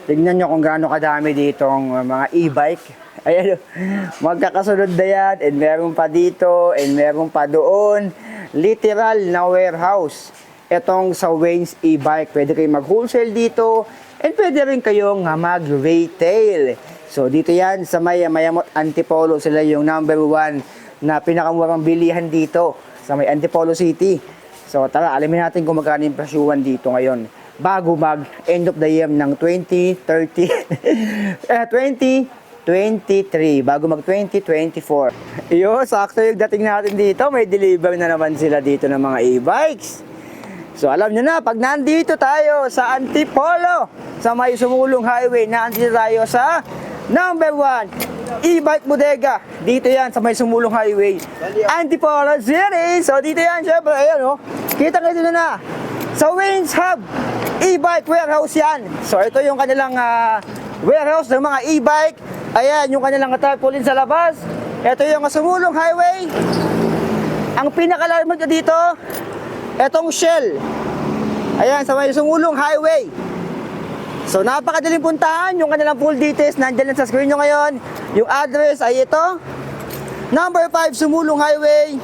Tignan nyo kung gaano kadami ditong mga e-bike. Ayan, magkakasunod na yan. And meron pa dito, and meron pa doon. Literal na warehouse. Itong sa Wayne's e-bike. Pwede kayong mag-wholesale dito. And pwede rin kayong mag-retail. So dito yan sa Mayamot Antipolo. Sila yung number 1 na pinakamurang bilihan dito sa may Antipolo City. So tara, alamin natin kung magkano yung presyuhan dito ngayon bago mag end of the year ng 2023, bago mag 2024. Iyo, sakto yung dating natin dito, may deliver na naman sila dito ng mga e-bikes. So alam nyo na, pag nandito tayo sa Antipolo, sa may Sumulong Highway, nandito tayo sa number 1 e-bike bodega. Dito yan sa may Sumulong Highway, Antipolo City. So dito yan, syempre, ayan o, kita-kita na sa Wayne's Hub e-bike warehouse yan. So ito yung kanilang warehouse ng mga e-bike. Ayan yung kanilang tarpaulin sa labas. Ito yung Sumulong Highway. Ang pinakalamig na dito, etong Shell. Ayan sa may Sumulong Highway. So napakadaling puntahan. Yung kanilang full details nandiyan lang sa screen nyo ngayon. Yung address ay ito, number 5 Sumulong Highway,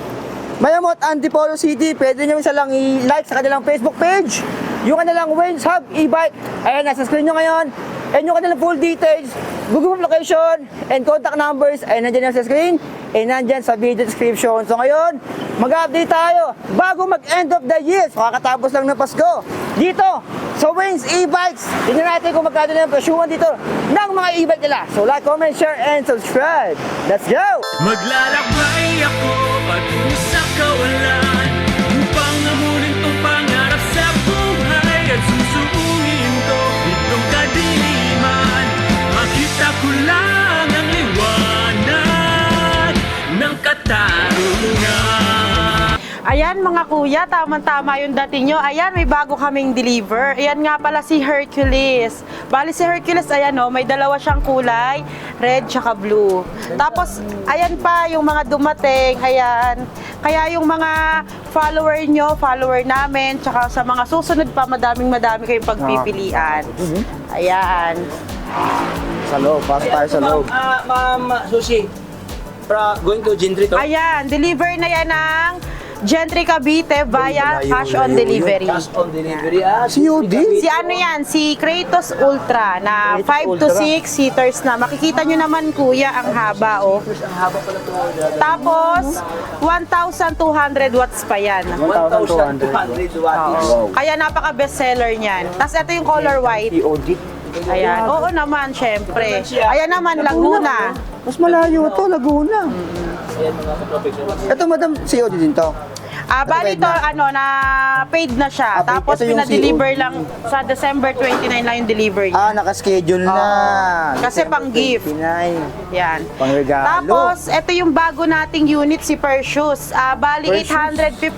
Mayamot Antipolo City. Pwede nyo silang i-like sa kanilang Facebook page. Yung kanilang Wayne's Hub e-bike, ayan, nasa screen nyo ngayon. And yung kanilang full details, Google location, and contact numbers, ay nandiyan sa screen, and nandiyan sa video description. So ngayon, mag-update tayo bago mag-end of the year. So kakatapos lang ng Pasko. Dito, sa Wayne's e-bikes, tingnan natin kung magkano na yung presyuhan dito ng mga e-bike nila. So like, comment, share, and subscribe. Let's go! Maglalakbay ako patungo sa kawalan upang nahulin tong pangarap sa buhay at susuungin to itong kadiliman. Makita ko lang ang liwanag ng katarungan. Ayan mga kuya, tama-tama yung dating nyo. Ayan, may bago kaming deliver. Ayan nga pala si Hercules. Bali si Hercules, ayan o, may dalawa siyang kulay, red tsaka blue. Tapos, ayan pa yung mga dumating, ayan. Kaya yung mga follower namin, tsaka sa mga susunod pa, madami kayong pagpipilian. Ayan. Sa loob, pasok tayo sa loob. Ma'am Susie, going to Gentry to? Ayan, deliver na yan ng Gentry Cavite via cash on delivery. Cash on delivery. COD? Si ano yan, si Kratos Ultra na 5 to 6 seaters na. Makikita nyo naman kuya ang haba oh. Ang haba pala ito. Tapos 1,200 watts pa yan. 1,200 watts. Wow. Kaya napaka best seller niyan. Tapos ito yung color white. COD? Ayan. Oo naman, syempre. Ayan naman, Laguna. Mas malayo to, Laguna. Ayan mga ka-professional. Ito madam, COD din to. Bali paid ito, na? ano, na paid na siya. Paid. Tapos Ito yung pinadeliver lang sa December 29 lang yung delivery. Nakaschedule na. Kasi pang gift. 29. Yan. Pang regalo. Tapos, ito yung bago nating unit, si Perseus. Bali, Perseus.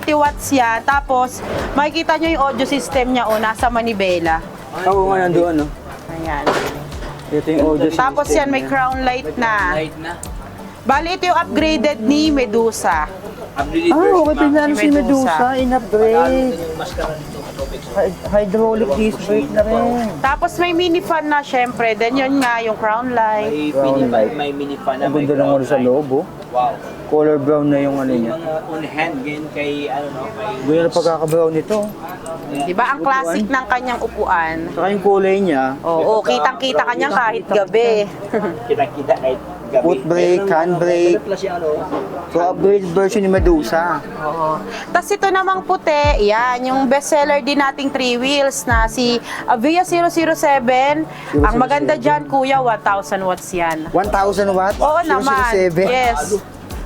850 watts yan. Tapos, makikita nyo yung audio system niya, nasa manibela. Oo nga nandoon, no? Ayan. Ito yung audio system. Tapos yan, may crown light na. Light na. Bali, ito yung upgraded ni Medusa. Updated Okay, version, ma'am. pinano si Medusa, in-upgrade. Yung mascara nito ka-professional. Hydraulic disc brake na rin. Tapos may mini fan na, syempre. Then yun nga, yung crown light. May mini fan na. Ang ganda ng ano sa loob, oh. Wow. Color brown na yung ano Yung niya. mga on hand ganyan kay ano no, kay Ganda na pagkaka-brown nito. Diba? Ang classic ng kanyang upuan. Saka yung kulay niya, Oo, kitang-kita kanya kahit gabi. kita kahit gabi. foot brake, hand brake. Pala si ano. So upgrade version ni Medusa. Oo. Tapos ito namang puti, yan, yung bestseller din nating 3 wheels na si Avia 007. Ang maganda dyan, kuya, 1,000 watts yan. 1,000 watts? Oo naman. 007. Yes.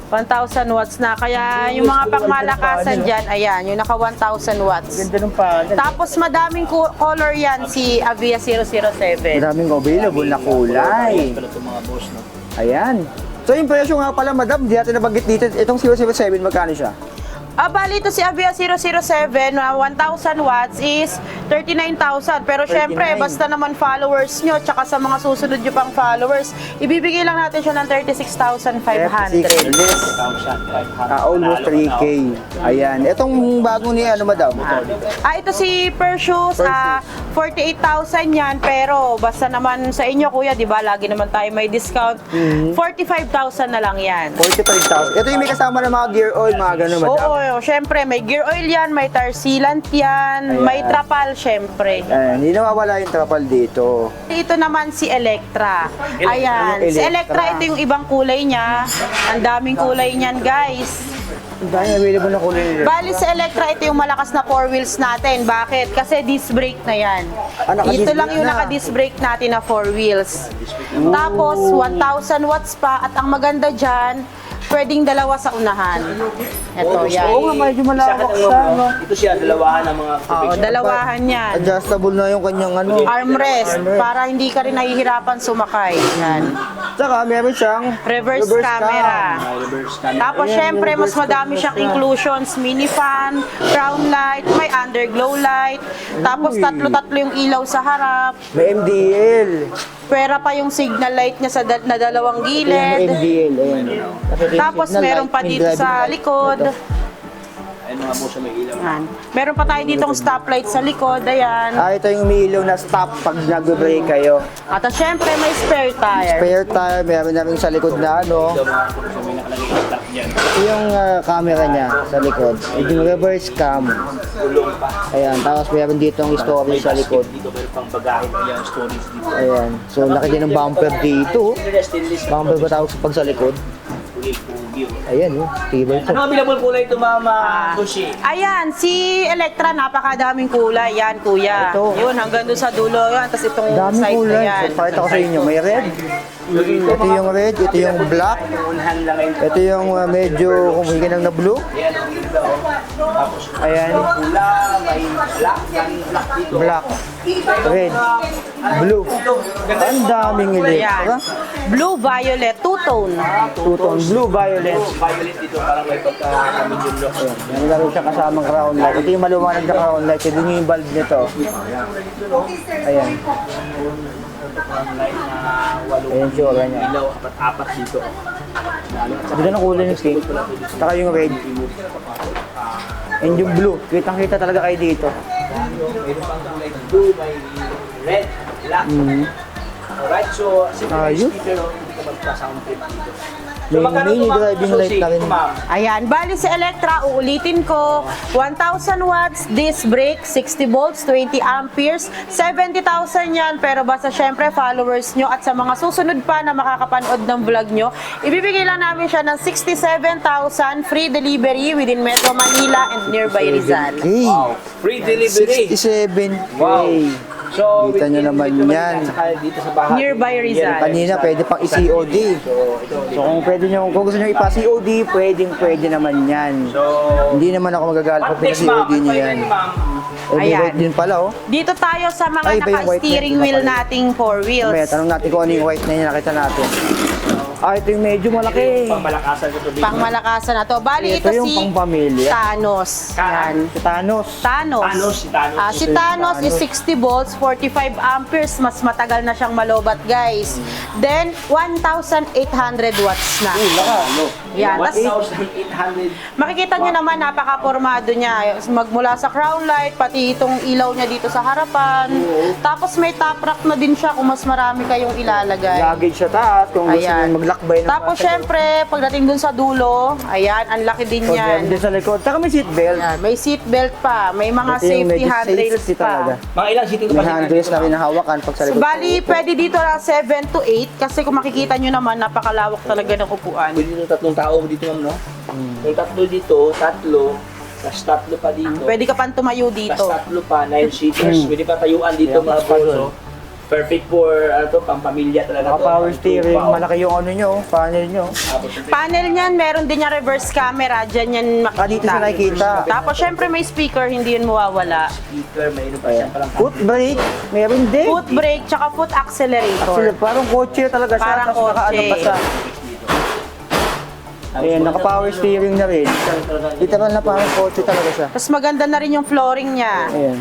1,000 watts na. Kaya yung mga pangmalakasan dyan, ayan, yung naka 1,000 watts. Ganda ng panel. Tapos madaming color yan, si Avia 007. Maraming available na kulay. Pala itong mga boss no. Ayan. So yung presyo nga pala, madam, di natin nabanggit dito. Itong 007, magkano siya? Bali ito si Avia 007 na 1,000 watts is 39,000. Pero syempre, 39. basta naman followers nyo, tsaka sa mga susunod nyo pang followers, ibibigay lang natin siya ng 36,500. Almost 3K. Ayan. Itong bago ni ano, madam? Ito si Perseus, 48,000 yan. Pero basta naman sa inyo, kuya, di ba, lagi naman tayo may discount. 45,000 na lang yan. 45,000. Ito yung may kasama ng mga gear oil, mga gano'n, madam? Oo, syempre, may gear oil yan, may tar sealant yan, may trapal, syempre. Ayan, hindi nawawala yung trapal dito. Ito naman si Electra. Ayan, Yung si Electra. Electra, ito yung ibang kulay niya. Ang daming kulay niyan, guys. Ang dami available na kulay nila. Bali sa Electra, ito yung malakas na 4 wheels natin. Bakit? Kasi disc brake na yan. Naka-disc Ito lang brake yung na. naka-disc brake natin na 4 wheels. Tapos, 1,000 watts pa. At ang maganda dyan, pwedeng dalawa sa unahan. Ito, yan. Oo nga, medyo malawak siya, no? Ito siya, dalawahan ng mga Oo, dalawahan yan. Adjustable na yung kanyang ano. Armrest, para hindi ka rin nahihirapan sumakay. Yan. Saka meron siyang Reverse camera. reverse camera. Tapos syempre, mas madami siyang inclusions. Mini fan, crown light, may underglow light. Tapos tatlo-tatlo yung ilaw sa harap. May MDL. Pwera pa yung signal light niya sa na dalawang Yung gilid. MDL, ayan. Tapos meron pa dito sa likod. Ayun mga boss, may ilaw. Yan. Meron pa tayo ditong stoplight sa likod. Ayan. Ito yung umiilaw na stop pag nag-brake kayo. At syempre, may spare tire. Spare tire, meron na rin sa likod na ano. Ito mga boss, may nakalagay na stop dyan. Ito yung camera niya sa likod. Ito yung reverse cam. Gulong pa. Ayan, tapos meron dito ang storage sa likod. Dito meron pang bagahe pa yan, storage dito. Ayan. So, laki din ng bumper dito. Stainless. Bumper ba tawag sa pag sa likod? Pugi. Ayan, oh. Tibay ito. Ano available kulay ito, Mama Sushi? Ayan, si Electra, napakadaming kulay. Yan, kuya. Ito. Yun, hanggang doon sa dulo. Yan, tapos itong Dami side na kulay. yan. So, pakita ko sa inyo. May red. Ito yung red. Ito yung black. Unahan lang ngayon. Ito yung medyo kumikinang na blue. Ayan, ang ganda, oh. Tapos, Ayan. pula, may black, daming black dito. Black. Red. Blue. Ang daming Ayan. electra. Blue, violet, two-tone. Two-tone. Blue, violet. Violet dito, parang may pagka-medium look. Meron na rin siya kasamang crown light. Ito yung malumanag na crown light. Ito yung bulb nito. Ayan. Light na walong Ayan siya, niya. ilaw, apat dito. Dito na kulay ng pink. Saka yung red. And yung blue. Kitang-kita talaga kayo dito. Mayroon pang kulay blue, may red, black. Alright, so, Ayos. speaker, hindi ka magka-sound trip dito. May mini driving light na rin. Ayan, bali sa Electra, uulitin ko, 1,000 watts, disc brake, 60 volts, 20 amperes, 70,000 yan. Pero basta syempre, followers nyo at sa mga susunod pa na makakapanood ng vlog nyo, ibibigay lang namin siya ng 67,000 free delivery within Metro Manila and nearby Rizal. Okay. Wow, free delivery. 67K. Wow. So, Kita nyo within naman Metro Manila, yan. saka dito sa bahay. Nearby Rizal. Kanina pwede pang i-COD. So kung pwede nyo, kung gusto nyo ipa-COD, pwede naman yan. So, Hindi naman ako magagalit pag next ma'am, pina-COD nyo yan. ma'am. Eh, may Ayan. white din pala, oh. Dito tayo sa mga Ay, iba yung white naka-steering na, iba wheel pala. nating 4 wheels. May tanong natin kung ano yung white na yun, nakita natin. Ito yung medyo malaki. Pangmalakasan ko to dito. Pangmalakasan na to. Bali, Ito ito yung si pang-pamilya. Thanos. Yan. Si Thanos. Thanos. Si Thanos. Si Thanos is 60 volts, 45 amperes. Mas matagal na siyang malobat, guys. Then, 1,800 watts na. Yan. Tas, 1,800. makikita nyo naman, napaka-formado niya. Magmula sa crown light, pati itong ilaw niya dito sa harapan. Tapos may top rack na din siya kung mas marami kayong ilalagay. Luggage sa taas, kung gusto Ayan. nyo maglakbay ng Tapos, syempre, pagdating dun sa dulo, ayan, ang laki din yan. Din sa likod. Saka may seatbelt. Yan, may seatbelt pa, may mga Ito yung safety medyo handrails safety talaga. pa. Mga ilang sitting May capacity handrails na dito, rin na hawakan pag sa likod. Bali, pwede dito na 7 to 8 kasi kung makikita nyo naman, napakalawak talaga ng upuan. Pwede dito tatlong tao dito, ma'am, no? Yung tatlo dito, tatlo, tas tatlo pa dito. Pwede ka pang tumayo Tas dito. tatlo pa, 9 seaters. Pwede pa tayuan dito, mga bros. So, perfect for, pang-pamilya talaga. Mga power steering, malaki yung ano nyo, panel nyo. Panel niyan, meron din yung reverse camera. Diyan yan makikita. Dito sa nakikita. Tapos, syempre, may speaker, hindi yun mawawala. Speaker, mayroon pa siyang palang Foot brake, meron din. Foot brake, tsaka foot accelerator. Actually, parang kotse talaga siya. Parang Tapos nakaano pa kotse. sa... Ayan, naka-power steering na rin. Literal na parang kotse talaga siya. Tapos maganda na rin yung flooring niya. Ayan.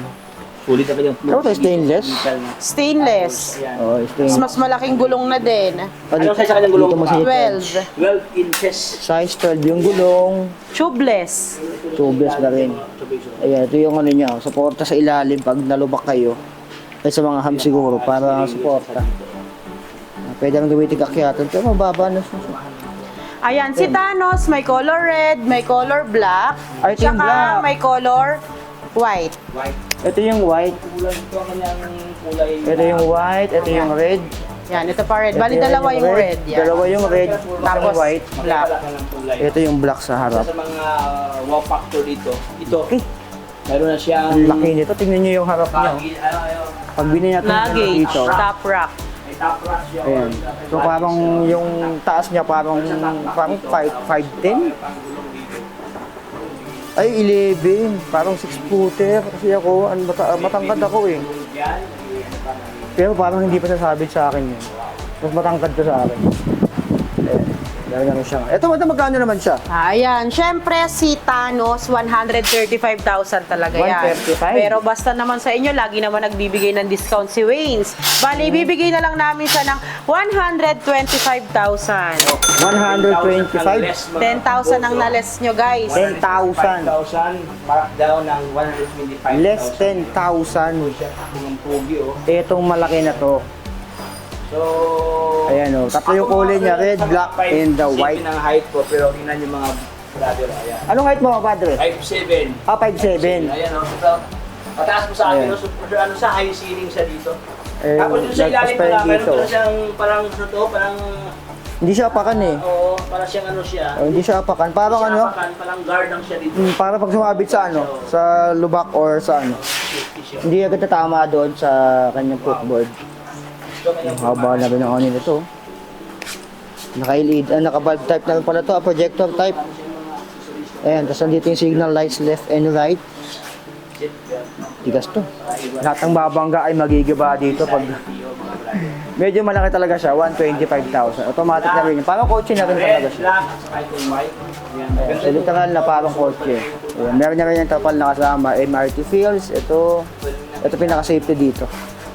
Sulit na yung Ano ito, stainless? Stainless. Oo, Tapos stainless. mas malaking gulong na din. Ano size sa kanyang gulong? Dito mo sa 12. 12 inches. size 12 yung gulong. Tubeless. Tubeless na rin. Ayan, ito yung ano niya, suporta sa ilalim pag nalubak kayo. Ay sa mga ham siguro, para suporta. Pwede nang gamitin kakyatan, pero mababa na siya. Ayan, si Thanos, may color red, may color black, Ay, ito yung tsaka black. may color white. White. Ito yung white, Kulay ito ang kanyang kulay. ito yung white, ito yung red. Yan, ito pa red. Ito Bali, dalawa yung red. Yan. Dalawa yung red, Tapos, tapos white. black. Ito yung black sa Isa harap. sa mga wow factor dito. Ito. Eh, Meron na siyang ang laki nito, tingnan nyo yung harap niya. Pag binigyan natin Luggage, dito, top rack. May top rack siya. ayan. So parang yung taas niya parang 5'10". Ay, 11. Parang 6-footer. Kasi ako, matangkad ako eh. Pero parang hindi pa sasabit sa akin yun. Mas matangkad ka sa akin. Dahil naman siya. Ito, magkano naman siya? Ayan, syempre si Thanos, 135,000 talaga yan. 135? Pero basta naman sa inyo, lagi naman nagbibigay ng discount si Waynes. Bali, bibigay na lang namin siya ng 125,000. 125? 10,000 ang na-less nyo, guys. 10,000. 5,000. Mark down ng 125,000. Less 10,000. Ang pogi oh. Itong malaki na to. So, Ayan o. Tatlo yung kulay niya, red, black, and the white. ng height ko, pero tingnan yung mga brother. Ayan. Anong height mo, padre? 5'7". Ah, 5'7". Ayan o. So, mataas mo sa akin. Ayan. So, ano sa high ceiling siya dito. Eh, Tapos dito sa ilalim nagpa-spare pala, meron dito. pala siyang parang ano to, parang Hindi siya apakan eh. oo, parang siyang ano siya. Oh, hindi siya apakan. Parang Siya ano, apakan, parang guard lang siya dito. para pag sumabit sa ano, sa lubak or sa ano. Safety siya. Hindi agad tatama doon sa kanyang footboard. Ito kanyang Haba na rin ang ano nito. Naka-LED, naka-bulb type na rin pala to, projector type. Ayan, tapos nandito yung signal lights left and right. Tigas to. Lahat ng babangga ay magigiba dito pag medyo malaki talaga siya, 125,000. Automatic na rin. Parang kotse na rin talaga red, siya. black, saka itong white. Ayan. Ayan, so literal na parang kotse. Ayan, meron na rin yung tapal na kasama. MRT Fields, ito pinaka-safety dito.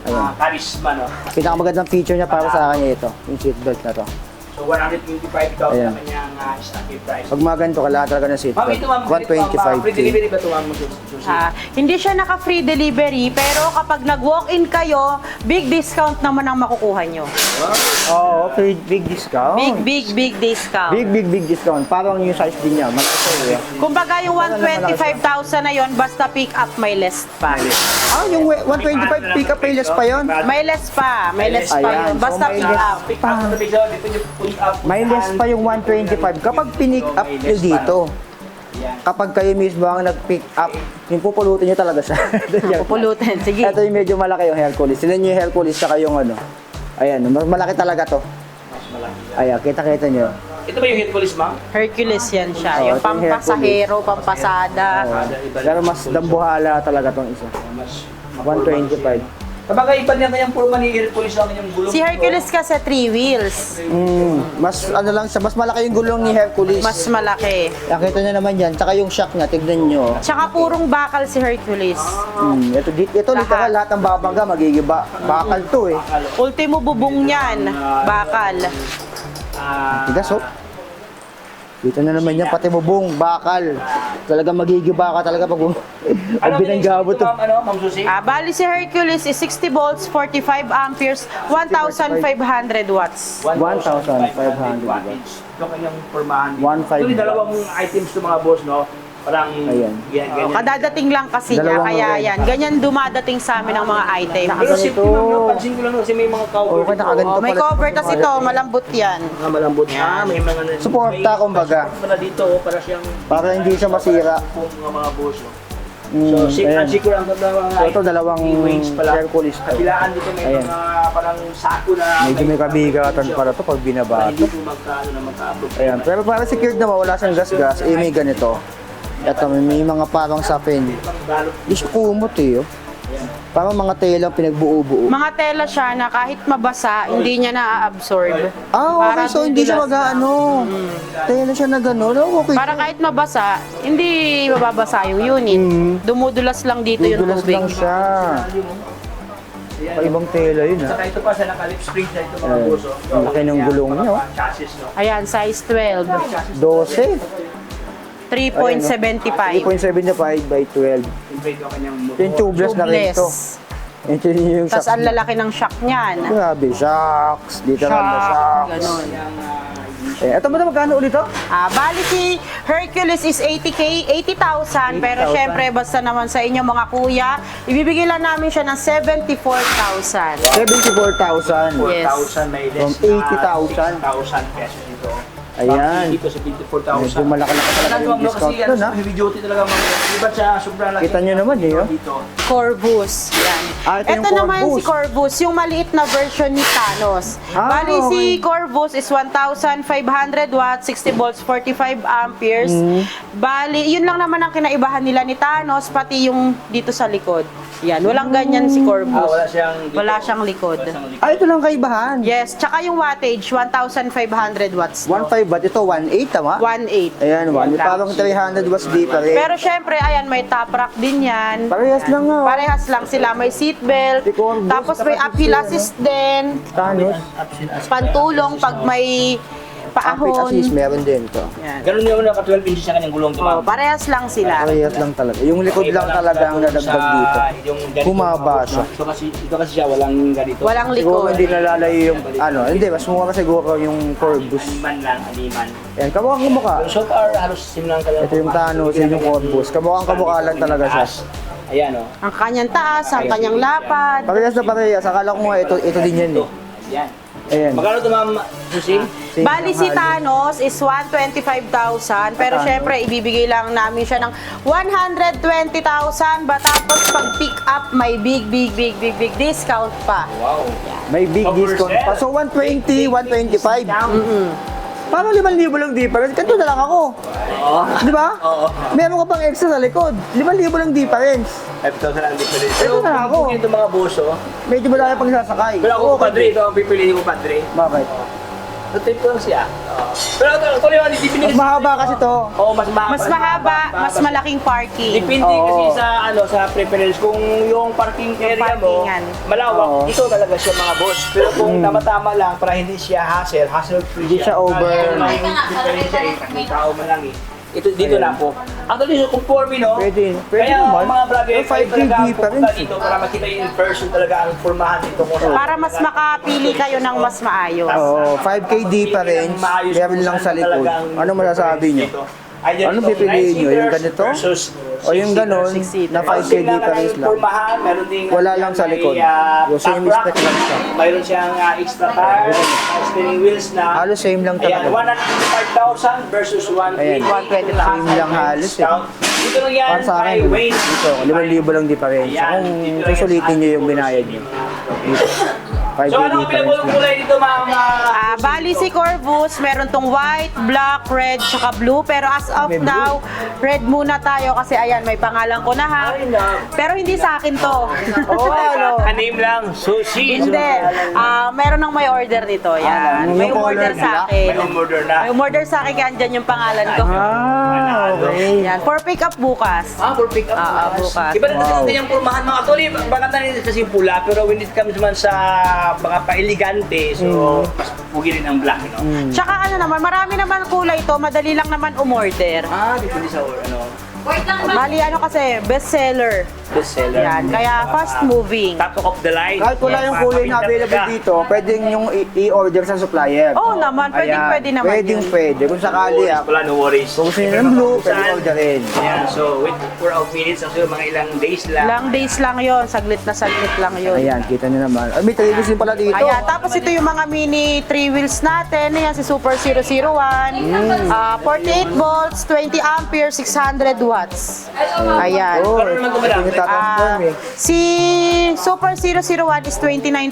Ayan. Charisma, no? Pinakamagandang feature niya para sa kanya ito, yung seatbelt na to. So, 125,000 Ayan. ang kanyang starting price. Pag mga ganito, kailangan talaga ng Ma'am, seatbelt. ito ma'am, free 125K. delivery ba ito ma'am? Susi? Hindi siya naka-free delivery, pero kapag nag-walk-in kayo, big discount naman ang makukuha nyo. Oo, free big discount. Big discount. Big discount. Parang yung size din niya. Malaki. Kumbaga yung 125,000 na yon, basta pick up may less pa. Ah, yung 125 pick up pay less pa yun? May less pa Ayan, yun. Basta so may pick less up. Pick up sa bigla, dito yung pull up. May less pa yung 125 kapag pinick up nyo dito. Kapag kayo mismo ang nag-pick up, yung pupulutin nyo talaga siya. Pupulutin, sige. Ito yung medyo malaki yung Hercules. Sila yung Hercules saka yung ano. Ayan, malaki talaga to. Mas malaki. Ayan, kita-kita nyo. Ito ba yung Hercules ma'am? Hercules yan siya. Oo, Yung ito yung pampasahero, pampasada. Pero mas dambuhala talaga tong isa. Mas 125. Kapag iba niya kanyang forma ni Hercules lang yung gulong. Si Hercules kasi 3 wheels. Mas ano lang siya, mas malaki yung gulong ni Hercules. Mas malaki. Nakita nyo naman yan, tsaka yung shock niya, tignan nyo. Tsaka purong bakal si Hercules. Ito literal, lahat ng babangga magigiba. Bakal to eh. Ultimo bubong niyan, bakal. Tigas oh. Dito na naman yan, pati bubong, bakal. Talaga magigiba ka talaga pag binanggabot to. Ano, ma'am Susi? Bali si Hercules is 60 volts, 45 amperes, 1,500 watts. 1,500 watts. Ito kanyang formahan. 1,500. Ito yung dalawang items to mga boss, no? Parang Ayan. ganyan. Kadadating lang kasi niya, Dalawang kaya red. yan. Ganyan dumadating sa amin ang mga items. Pero safety ma'am, no? Pansin ko lang kasi may mga cover. Okay, nakaganito May pala. cover kasi to, malambot yan. Mga malambot niya. May mga Suporta, kumbaga. Pala dito, oh, para siyang Para hindi siya masira. mga boss, no? So, safe Ayan. and secure ang ganda mga So, ito dalawang wings pala. Hercules to. Kabilaan dito may Ayan. mga parang sako na Medyo may kabigatan para to pag binaba hindi to. po magkaano na magka-approve. Ayan, pero para secured naman, wala siyang gas-gas, may ganito. Ito, may mga parang sapin. Balot. Di siya kumot eh, oh. Parang mga telang pinagbuo-buo. Mga tela siya na kahit mabasa, hindi niya na-absorb. Ah, okay. So, hindi siya dudulas lang. mag-ano. Tela siya na gano'n. Oh, okay. Para kahit mabasa, hindi mababasa yung unit. Dumudulas lang dito yung Dudulas tubig. lang siya. Ibang tela yun, ha? Saka ito pa sa naka-lip spring na ito mga buso. Ang laki ng gulong niya, oh. Chassis, no? Ayan, size 12. 12. 3.75. 3.75 by 12. Invade yung kanyang motor. Yung tubeless na rin ito. Ito yung Tapos shock ang lalaki ng shock niyan. Grabe, shocks. Literal na Shock, shocks. ganun. Ito ba magkano ulit to? Bali si Hercules is 80K, 80,000. Pero 80,000. syempre, basta naman sa inyo mga kuya, ibibigay lang namin siya ng 74,000. 74,000. Yes. 4,000 may From less na 80,000. 6,000 pesos dito. Ayan. Dito sa 54,000. Medyo malaki na talaga yung discount kasi doon, ha? heavy duty talaga mga. Iba sa sobrang laki. Kita nyo naman, eh, oh. Dito. Corvus. Yan. Ah, ito yung Ito naman Corvus. si Corvus, yung maliit na version ni Thanos. Ah, Bali si okay. Corvus is 1,500 watts, 60 volts, 45 amperes. Mm. Bali, yun lang naman ang kinaibahan nila ni Thanos, pati yung dito sa likod. Yan, walang ganyan si Corvus. Wala siyang dito. Wala siyang likod. Wala siyang likod. Ah, ito lang kaibahan. Yes, tsaka yung wattage, 1,500 watts. 1.5 watt. Ito, 1.8, tama? 1.8. Ayan, 1. Parang 300 watts different. Pero syempre, ayan, may top rack din yan. Parehas lang nga. Parehas lang sila. May seatbelt. Si Corvus, Tapos may saka uphill si, assist din. Thanos. Pantulong pag may Traffic paahon. assist, meron din to. Yan. Ganun yung naka 12 inches sa kanyang gulong. Oh, parehas lang sila. Parehas lang talaga. Yung likod lang talaga ang nadagdag dito. Humaba siya. Ito kasi siya walang ganito. Walang Siguro likod. hindi nalalayo yung, hindi, mas mura siguro yung Corvus. Aliman. Yan, kamukhang kamukha. Pero so far, halos similar ka lang. Ito yung Thanos, yun yung Corvus. Kamukhang kamukha lang talaga siya. Ayan o. Ang kanyang taas, ang kanyang lapad. Parehas na parehas. Akala ko nga ito din yan eh. Ayan. Ayan. Magkano ito ma'am, Susie? Bali si Thanos is 125,000 pero Thanos. syempre ibibigay lang namin siya ng 120,000 ba tapos pag pick up may big discount pa. Wow. May big discount pa. So 120, 125. Parang 5,000 lang difference. Ganito na lang ako. Oo. Di ba? Oo. Meron ka pang extra sa likod. 5,000 lang difference. 5,000 lang difference. Ito na ako. Ito mga buso. Medyo malaki pang sasakay. Pero ako, padre, ito ang pipiliin ko, padre. Bakit? Ito lang siya. Pero ito yung hindi Mas pinili. mahaba kasi to. Oo, mas mahaba. Mas mahaba, mas malaking parking. Depende Oo. kasi sa preference. Kung yung parking area mo, Parkingan. malawak, Oo. ito talaga siya mga boss. Pero kung tama-tama lang, para hindi siya hassle-free Hindi siya over. Yung tao man lang eh. Ito, dito na po. Actually, so conforme, no? Pwede Kaya naman. mga vlogger, Yung 5K difference. dito para makita yung in person talaga ang formahan dito. Kung Para mas makapili kayo ng mas maayos. Oo, 5K difference. Meron lang sa likod. Ano masasabi nyo? Anong pipiliin nyo? Yung ganito? O yung ganon, na 5K difference lang. Meron ding Wala lang sa likod. Yung same top rack. spec lang siya. Mayroon siyang extra tires, steering wheels na. Halos same lang Ayan, talaga. 125,000 versus 120. Ayan, 125. same lang halos eh. Dito lang yan, Para sa akin, kay Wayne. dito, 5,000 lang difference. Ayan, Kung dito lang susulitin yan nyo sa yung binayad nyo. Dito. 5K So ano ang difference pinapulong lang. kulay dito mga Bali si Corvus, meron tong white, black, red, tsaka blue. Pero as of May blue. now, red muna tayo kasi ayan, may pangalan ko na ha. Pero hindi sa akin to. Oo, ano? name lang, sushi. Hindi. Meron nang may order nito. Yan. May yung order color sa black, akin. May umorder na. May umorder sa akin kaya andyan yung pangalan ko. Ah, okay. Yan. For pick up bukas. For pick up bukas. Iba na kasi Wow. yung pormahan mga actually, baka tanin kasi pula, pero when it comes naman sa mga pa-elegante, so mas pugi rin ang black, no? Tsaka ano naman, marami naman kulay to. Madali lang naman umorder. Depende sa Bali ano kasi, bestseller. bestseller. Yan. Kaya fast moving. Top of the line. Kahit wala yung kulay na available dito, pwedeng yung i-order sa supplier. Oo naman, pwede naman Pwedeng yun. pwede. Kung sakali Wala, no worries. Kung gusto nyo ng blue, pwede orderin. Ayan, so wait for out minutes, actually mga ilang days lang. Ilang days lang yon, saglit na saglit lang yon. Ayan, kita nyo naman. Ay, may 3 wheels din pala dito. Ayan, tapos ito yung mga mini 3 wheels natin. Ayan, si Super 001. 48 volts, 20 amperes, 600 watts. Ayan. Oh, Pero naman ito yung nagtatransform eh. Si Super 001 is 29,000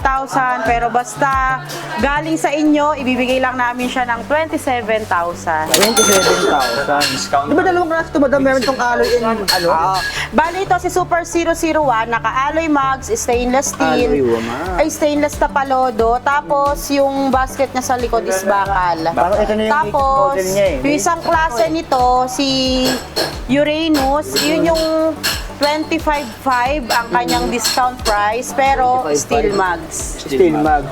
pero basta galing sa inyo, ibibigay lang namin siya ng 27,000. 27,000. Discount. Di ba dalawang klase ito, madam? Meron tong alloy and ano? Bali ito si Super 001, naka-alloy mugs, stainless steel. Alloy, wama. Ay, stainless na palodo. Tapos yung basket niya sa likod is bakal. Parang ito na yung Tapos, model niya eh. yung isang klase nito, si Uranus, yun yung 25,500 ang kanyang discount price, pero 25,500. steel mugs. Steel mag.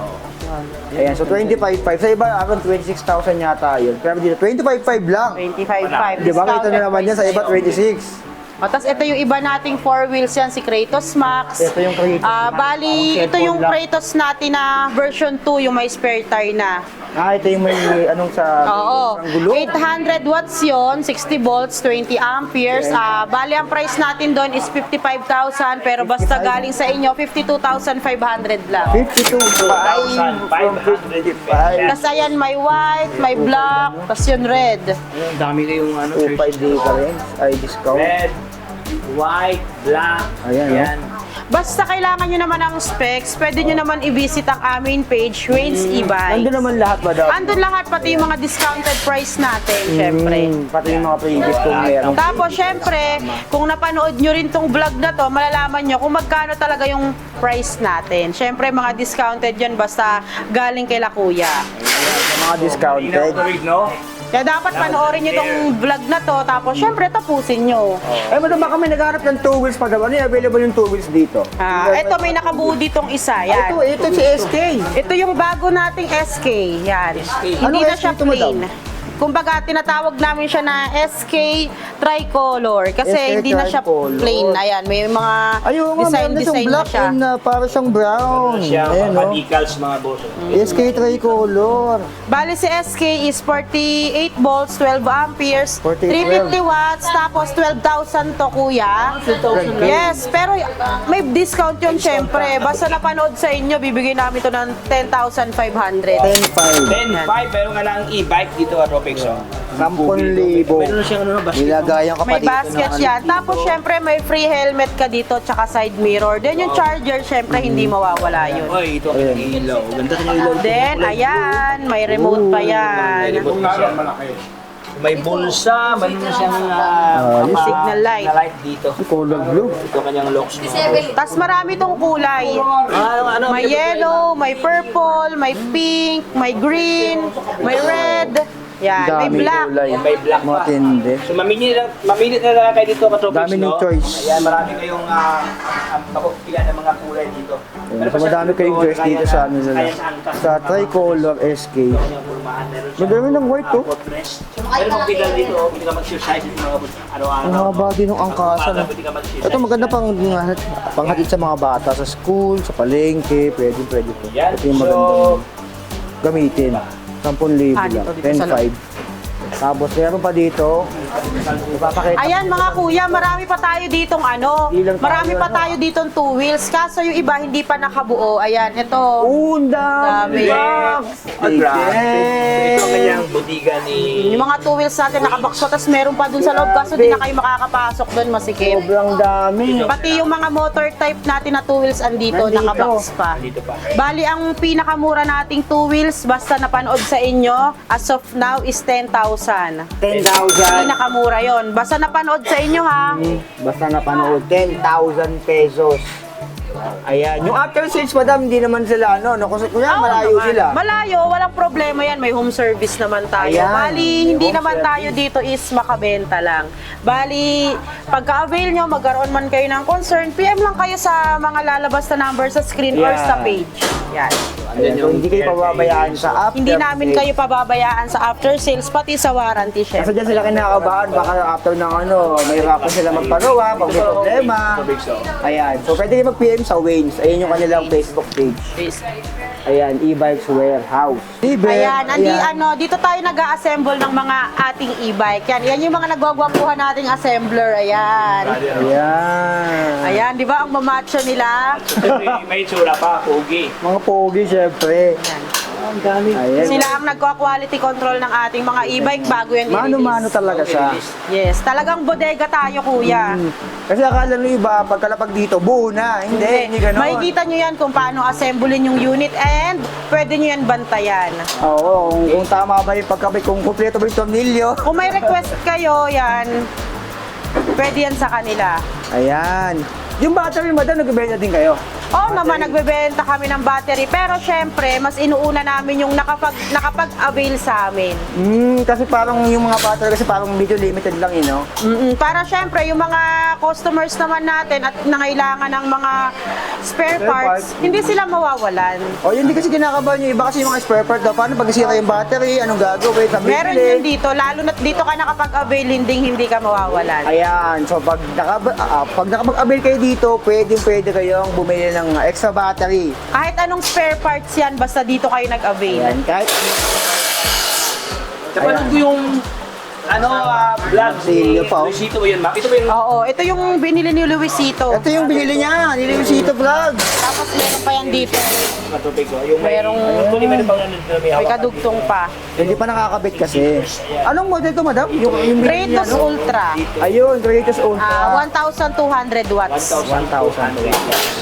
Ayan, so 25,500. Sa iba, around 26,000 yata yun. Pero dito, 25,500 lang. 25,500. Di ba? Kita na naman yan sa iba, 26. O, tapos ito yung iba nating 4 wheels yan, si Kratos Max. Ito yung Kratos Max. Bali, Ang ito yung cellphone Kratos natin na version 2, yung may spare tire na. Ito yung may anong sa Oo. ang gulo. 800 watts yon, 60 volts, 20 amperes. Bali, ang price natin doon is 55,000, pero basta 55. galing sa inyo, 52,500 lang. 52,555. Tapos ayan, may white, may black, tapos yung red. Ang dami kayong ano, 2,500 difference. Ay, discount. red, white, black. Ayan, Basta kailangan nyo naman ang specs, pwede nyo naman i-visit ang aming page, Wayne's E-Bikes. Nandun naman lahat ba daw? Andun lahat, pati yung mga discounted price natin, syempre. Pati yung mga previous kung meron. Tapos, syempre, kung napanood nyo rin tong vlog na to, malalaman nyo kung magkano talaga yung price natin. Syempre, mga discounted yun, basta galing kay La Kuya. Mga discounted. No? Kaya dapat panoorin nyo tong vlog na to, tapos syempre, tapusin nyo. Eh, madam, baka may nagharap ng 2 wheels pa daw. Ano yung available yung 2 wheels dito? Ito, may nakabuo ditong isa. Yan. Ito si SK. Ito yung bago nating SK. Yan. Hindi Ano na SK siya ito, madam? plain. Kumbaga, tinatawag namin siya na SK Tricolor kasi SK hindi na siya Tricolor. plain. Ayan, may mga Ayun nga, meron na siyang design na black siya. and para siyang brown. Siya, Ayan, mga no? decals, mga boss. SK Tricolor. Bali si SK is 48 volts, 12 amperes, 48, 350 watts, tapos 12,000 to kuya. 12,000. Yes, pero may discount yun syempre. Basta napanood sa inyo, bibigyan namin to ng 10,500. 10,500. 10.5, pero nga lang e-bike dito at Ropex. 10,000. Meron siyang ano, basket. Nilagayan ka pa May dito. basket ng yan. Tapos syempre may free helmet ka dito tsaka side mirror. Then yung charger syempre hindi mawawala yun. Oy, ito ang ilaw. Ganda ng ilaw. Then ayan, may remote pa yan. May bulsa, meron na siyang yung signal light. na light dito. color blue. Ito kanyang locks. Tapos marami tong kulay. May yellow, may purple, may pink, may green, may red. Yan, may Dami black. kulay. May black pa. Matindi. So mamili na lang kayo dito, Katropix, Dami ng choice. Ayan, marami kayong mapagpilian ng mga kulay dito. So madami kayong choice dito sa ano nila. Sa Tricolor SK. Madami ng white to. Pero pag pedal dito, pwede ka mag-exercise yung mga araw-araw. Ang haba din ng angkasa. No? Pwede ka mag-exercise. Ito maganda panghatid sa mga bata sa school, sa palengke, pwede to. Yan, Ito yung so- magandang gamitin. 10,000 dito, lang, dito sa 10,500. Tapos meron pa dito, ipapakita. Ayan mga kuya, marami pa tayo ditong ano, Hindi lang tayo, marami pa ano. tayo ditong two wheels. Kaso yung iba hindi pa nakabuo. Ayan, ito. Dami. Dami. Ito ang kanyang budiga ni... Yung mga two wheels natin nakabakso, tapos meron pa dun sa loob. Kaso di na kayo makakapasok dun, masikip. Sobrang dami. Pati yung mga motor type natin na two wheels andito, Nandito. nakabox pa. Dito pa. Bali, ang pinakamura nating two wheels, basta napanood sa inyo, as of now is 10,000. 10,000. Pinakamura yon. Basta napanood sa inyo ha. Basta napanood, 10,000 pesos. Ayan. Yung after sales, madam, hindi naman sila ano, no? Kasi kuya, Oo malayo naman. sila. Malayo, walang problema yan. May home service naman tayo. Ayan. Bali, hindi Home naman service. tayo dito is makabenta lang. Bali, pagka-avail nyo, magkaroon man kayo ng concern, PM lang kayo sa mga lalabas na number sa screen or Yeah. sa page. Yan. Ayan. So, hindi kayo pababayaan sa after Hindi namin sales. kayo pababayaan sa after sales, pati sa warranty, Kasi syempre. dyan sila kinakabahan, baka after ng ano, may hirapan sila magparowa, pag may problema. Ayan. So, pwede kayo mag-PM sa Wayne's. Ayun yung kanilang Facebook page. Ayan, e-bikes warehouse. Ayan, dito tayo nag-assemble ng mga ating e-bike. Yan yung mga nagwagwapuhan nating assembler. Ayan. Ayan. Ayan, di ba ang mamacho nila? May itsura pa, pogi. Mga pogi, syempre. Ayan. ang dami. Ayan. Sila ang nagko-quality control ng ating mga e-bike bago yan Mano-mano talaga siya. Yes, talagang bodega tayo, kuya. Kasi akala nyo iba, pagkalapag dito, buo na. Hindi ganun. Makikita nyo yan kung paano assemblein yung unit and pwede nyo yan bantayan. Oo, kung tama ba yung pagkabit, kung kumpleto ba yung tornilyo. Kung may request kayo, yan, pwede yan sa kanila. Ayan. Yung battery, madam, nagbebenta din kayo. Oo naman, nagbebenta kami ng battery. Pero syempre, mas inuuna namin yung nakapag-avail sa amin. Kasi parang yung mga battery kasi parang medyo limited lang, no? Para syempre, yung mga customers naman natin at nangailangan ng mga spare Spare parts, parts. hindi sila mawawalan. O, yun din kasi kinakabahan nyo. Iba kasi yung mga spare part daw. Paano pag isira yung battery? Anong gagawin? Sabi Meron yun dito, lalo na dito ka nakapag-avail, hindi ka mawawalan. Ayan. So, pag nakapag-avail kayo dito, pwede kayong bumili ng extra battery. Kahit anong spare parts yan, basta dito kayo nag-avail. Ayan. Kahit Napanood ko yung vlog Silyo ni pa, oh. Luisito ba yun, ma'am? Ito ba yung Oo, ito yung binili ni Luisito. ito yung binili niya. Ni Luisito Vlog. Tapos meron pa yan dito. matubig ko? Yung Merong- Ito meron bang may May hawak? kadugtong pa. Hindi pa nakakabit kasi. Anong model to, madam? Yung binili niya, Kratos no? Ultra. Ayun, Kratos Ultra. 1,200 watts. 1,000.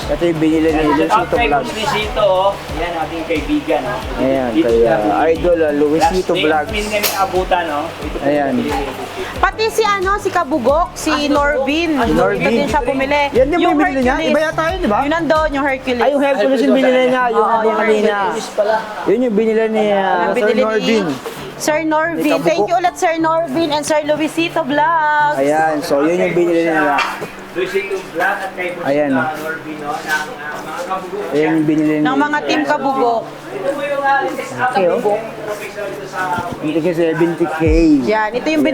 Ito yung binili ni Shout out Luisito kay Vlog. Coach Luisito, oh. Yan, ating kaibigan, oh. Ayan, Dito kaya na- idol Luisito Last Vlog. day, kami abutan, oh. Ito po Ayan. yung binili ni Luisito. Pati si Kabugok, si Norbin. Norbin. Dito din siya pumili. Yan yung binili niya. Iba yata yun, di ba? Yun nandun, yung Hercules. Ay, yung Hercules yung binili niya. Yung Oo, ano yung kanina. Hercules pala. Yun yung binili ni Yung Sir binili ni Norbin. Sir Norvin. Kabugok. Thank you ulit, Sir Norvin and Sir Luisito Vlogs. Ayan, so yun yung binili nila. Luisito Vlog at kay Boss Ayan. Norbino ng mga kabugok. Ayan yung binili nila. Ng mga team Kabugok. Ito po yung latest Okay, oh. kabugok. Dito sa Hindi kasi 70K. Yan, ito yung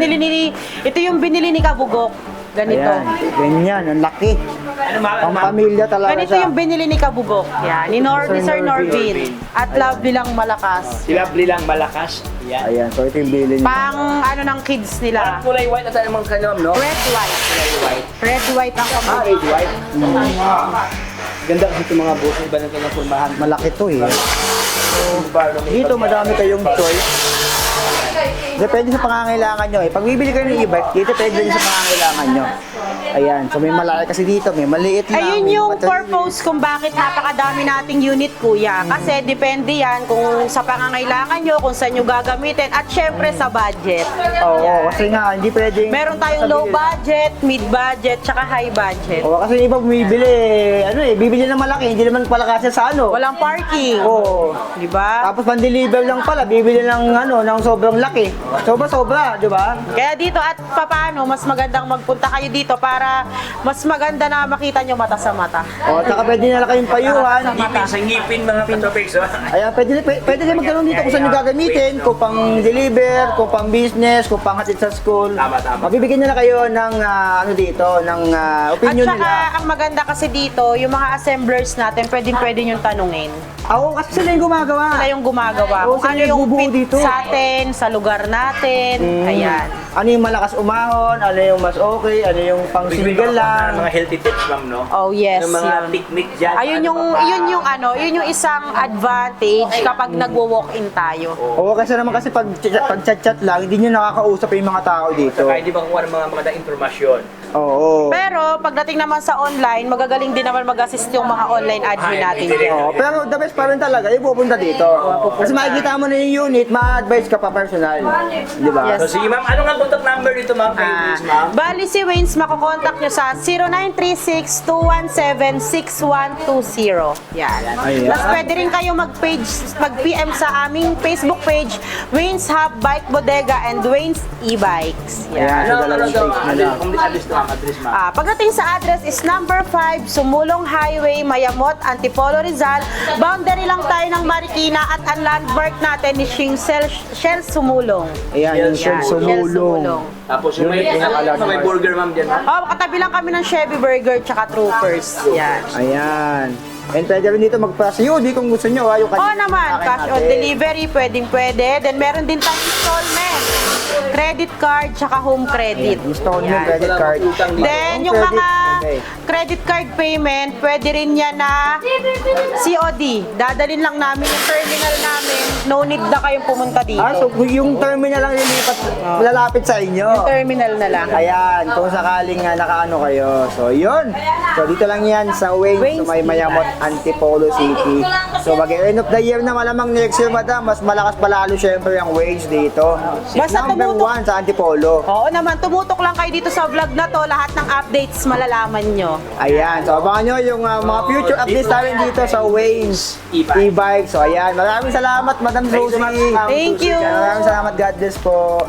binili ni Kabugok. Ganito. Ayan, ganyan, ang laki. ano mga Pang pamilya talaga Ganito siya. yung binili ni Kabugok. Yan, ni Sir Sir Norvin. Norvin. At love nilang malakas. Sila bilang malakas. Yan. Ayan, so ito yung binili niya. Pang ano ng kids Parang nila. kulay white at anong kalam, no? Red white. Kulay white. Red white ang Kabugok. Red white. Ganda kasi itong mga buso. Iba ng kanyang pulmahan. Malaki to eh. Dito madami kayong choice. Depende sa pangangailangan nyo eh. Pag bibili kayo ng e-bike, dito pwede din sa pangangailangan nyo. Ayan, so may malaki kasi dito, may maliit lang. Ayun may yung mataliit. purpose kung bakit napakadami nating unit, kuya. Kasi depende yan kung sa pangangailangan nyo, kung saan nyo gagamitin, at syempre sa budget. Oo, Yan. kasi nga, hindi pwedeng... Meron tayong low budget, mid budget, tsaka high budget. Oo, kasi yung iba bumibili, bibili ng malaki, hindi naman pala kasi sa ano. Walang parking. Oo. Di ba? Tapos pan-deliver lang pala, bibili ng sobrang laki. Sobra, di ba? Kaya dito at papaano, mas magandang magpunta kayo dito para mas maganda na makita nyo mata sa mata. O, tsaka pwede nila kayong payuhan. Ngipin sa ngipin mga katopics, oh. Ayan, pwede kayo magtanong dito kung saan nyo gagamitin, kung pang deliver, kung pang business, kung pang hatid sa school. Tama. Mabibigyan nila kayo ng ano dito, ng At opinion saka, nila. ang maganda kasi dito, yung mga assemblers natin, pwede nyo tanungin. Ako kasi sila yung gumagawa. Sila yung gumagawa. Oo, Kung sila ano yung yung bubuo fit dito. sa atin, sa lugar natin. Ayan. Ano yung malakas umahon, ano yung mas okay, ano yung pang single lang. Mga healthy tips, ma'am, no? Oh, yes. Yung mga yun. technique dyan. Ayun yun yung isang advantage kapag nagwo-walk-in tayo. Oo, kasi naman kasi pag chat-chat lang, hindi nyo nakakausap yung mga tao dito. Saka hindi ba kukuha ng mga magandang informasyon? Oo. Pero pagdating naman sa online, magagaling din naman mag-assist yung mga online admin natin dyan. Oo, pero the best pa rin talaga, yung pupunta dito. Kasi makikita mo na yung unit, ma-advise ka pa personal. Di ba? Yes. So sige ma'am, ano nga contact number dito ma'am? Kay Miss ma'am? Bali si Waynes, makokontakt nyo sa 0936-217-6120. Yan. Ayan. Tapos pwede rin kayo mag-PM sa aming Facebook page, Waynes Hub Bike Bodega and Waynes E-Bikes. Ayan, so Ano dalawang daw? page nila. Address to ma'am, address ma'am. Pagdating sa address is number 5, Sumulong Highway, Mayamot, Antipolo, Rizal. Boundary lang tayo ng Marikina at ang landmark natin is yung Shell Sumulong. Ayan, yung Yan, Shell Sumulong. Tapos yung may burger ma'am dyan ma'am. Katabi lang kami ng Chevy Burger tsaka Troopers. Yan. Ayan. And pwede rin dito magpa-COD kung gusto nyo, yung Oo naman, cash on delivery, pwede. Then meron din tayong installment, credit card, tsaka home credit. Installment, Yan. credit card. Then yung Credit. mga Okay. credit card payment, pwede rin yan na COD. Dadalin lang namin yung terminal namin. No need na kayong pumunta dito. So yung terminal lang lilipat, lalapit sa inyo. Terminal na lang. Ayan, kung sakaling nakaano kayo. So, yun. So, dito lang yan sa Waynes, sa may Mayamot, Antipolo City. So, mag-end of the year na malamang next year, madam, mas malakas palalo syempre ang Waynes dito. Basta Number tumutok. 1 sa Antipolo. Oo naman, tumutok lang kayo dito sa vlog na to. Lahat ng updates malalaman nyo. Ayan, so abangan nyo yung mga future updates namin dito sa Waynes e-bike. So, ayan, maraming salamat, Madam Susie. Thank you. Maraming salamat, God bless po.